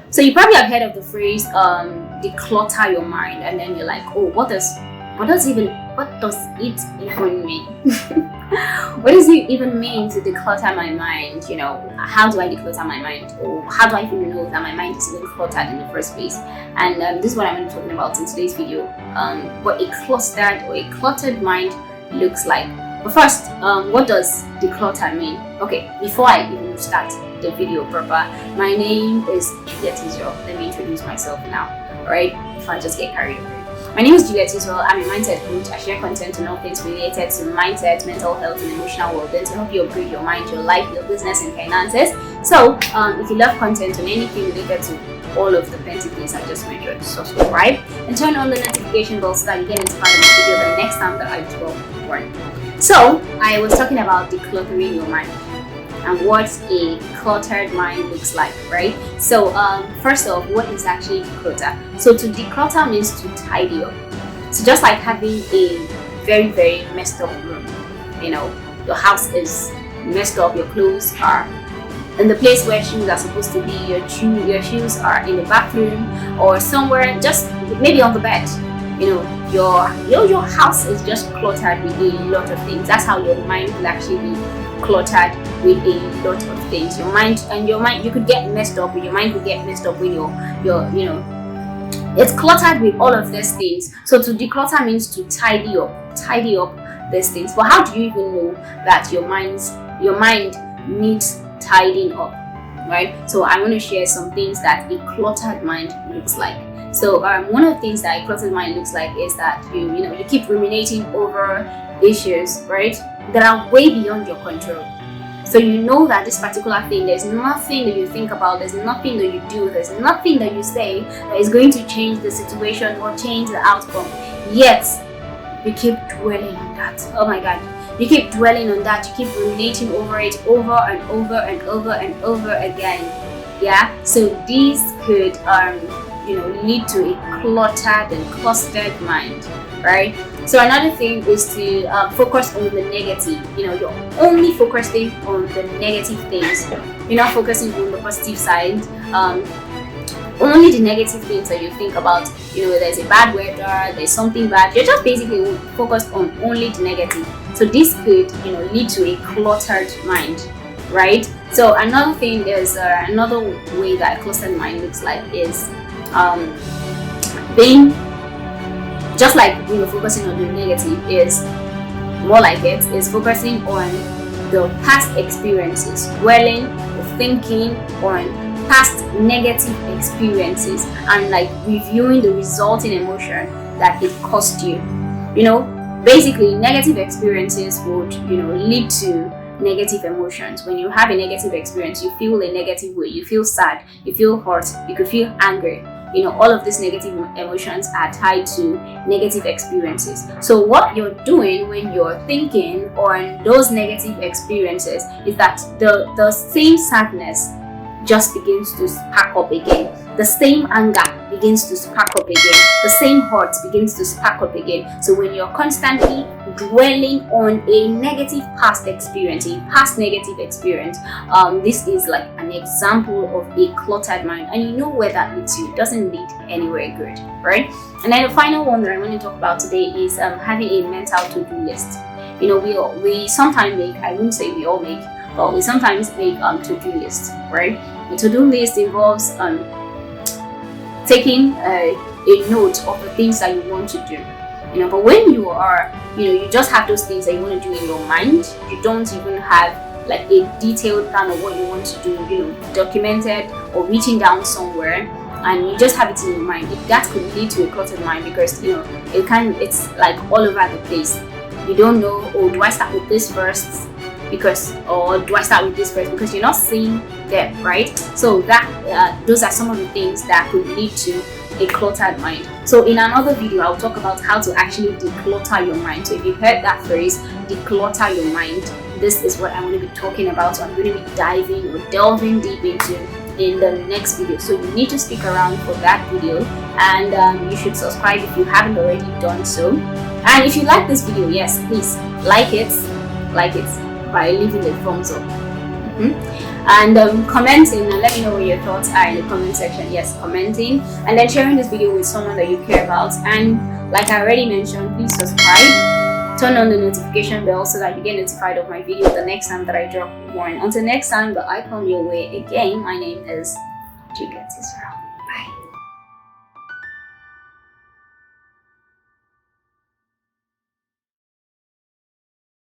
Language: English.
So you probably have heard of the phrase declutter your mind, and then you're like, oh, what does it even mean? What does it even mean to declutter my mind? How do I declutter my mind, or how do I even know that my mind is even cluttered in the first place? And this is what I'm going to be talking about in today's video. What a cluttered mind looks like. But first, what does declutter mean? Okay, before I even start the video proper, my name is 𝐓𝐡𝐞 𝐌𝐚𝐠𝐧𝐞. Let me introduce myself now, alright? If I just get carried away. My name is 𝐓𝐡𝐞. I'm a mindset coach. I share content on all things related to mindset, mental health, and emotional well-being to help you upgrade your mind, your life, your business, and finances. So, if you love content on anything related to all of the plenty things I just mentioned, subscribe and turn on the notification bell so that you get notified of the video the next time that I drop one. So, I was talking about decluttering your mind and what a cluttered mind looks like, right? So first off, what is actually declutter? So to declutter means to tidy up. So just like having a very, very messed up room, your house is messed up, your clothes are in the place where shoes are supposed to be, your shoes are in the bathroom or somewhere, just maybe on the bed. Your house is just cluttered with a lot of things. That's how your mind will actually be cluttered with a lot of things. Your mind, you could get messed up, your mind could get messed up when it's cluttered with all of these things. So to declutter means to tidy up these things. But how do you even know that your mind needs tidying up, right? So I'm going to share some things that a cluttered mind looks like. So one of the things that a cluttered mind looks like is that you keep ruminating over issues, right, that are way beyond your control. So you know that this particular thing, there's nothing that you think about, there's nothing that you do, there's nothing that you say that is going to change the situation or change the outcome. Yet you keep dwelling on that. Oh my God. You keep dwelling on that, you keep ruminating over it over and over and over and over again. Yeah. So these could lead to a cluttered and clustered mind, right? So another thing is to focus on the negative. You're only focusing on the negative things. You're not focusing on the positive side. Only the negative things that you think about. There's a bad weather, there's something bad. You're just basically focused on only the negative. So this could, lead to a cluttered mind, right? So another thing is another way that a cluttered mind looks like is being just like focusing on the negative is more like it is focusing on the past experiences, dwelling or thinking on past negative experiences and like reviewing the resulting emotion that it cost you. Basically negative experiences would lead to negative emotions. When you have a negative experience, you feel a negative way, you feel sad, you feel hurt, you could feel angry. All of these negative emotions are tied to negative experiences. So what you're doing when you're thinking on those negative experiences is that the same sadness just begins to spark up again. The same anger begins to spark up again. The same hurt begins to spark up again. So when you're constantly dwelling on a negative past negative experience, this is like an example of a cluttered mind, and you know where that leads you. It doesn't lead anywhere good, right? And then the final one that I want to talk about today is having a mental to-do list. We sometimes make, I wouldn't say we all make, but we sometimes make to-do lists, right? A to-do list involves taking a note of the things that you want to do. But when you are, you just have those things that you want to do in your mind. You don't even have like a detailed plan of what you want to do, documented or written down somewhere, and you just have it in your mind. That could lead to a cluttered mind because it's like all over the place. You don't know, do I start with this first? Or do I start with this first? Because you're not seeing them, right? So that those are some of the things that could lead to a cluttered mind. So in another video, I'll talk about how to actually declutter your mind. So if you've heard that phrase, declutter your mind, this is what I'm going to be talking about. So I'm going to be diving or delving deep into in the next video. So you need to stick around for that video, and you should subscribe if you haven't already done so. And if you like this video, yes, please like it by leaving a thumbs up. And commenting, and let me know what your thoughts are in the comment section. Yes, commenting, and then sharing this video with someone that you care about. And like I already mentioned, please subscribe, turn on the notification bell so that you get notified of my video the next time that I drop one. Until next time, but I come your way again. My name is 𝐓𝐡𝐞 𝐌𝐚𝐠𝐧𝐝.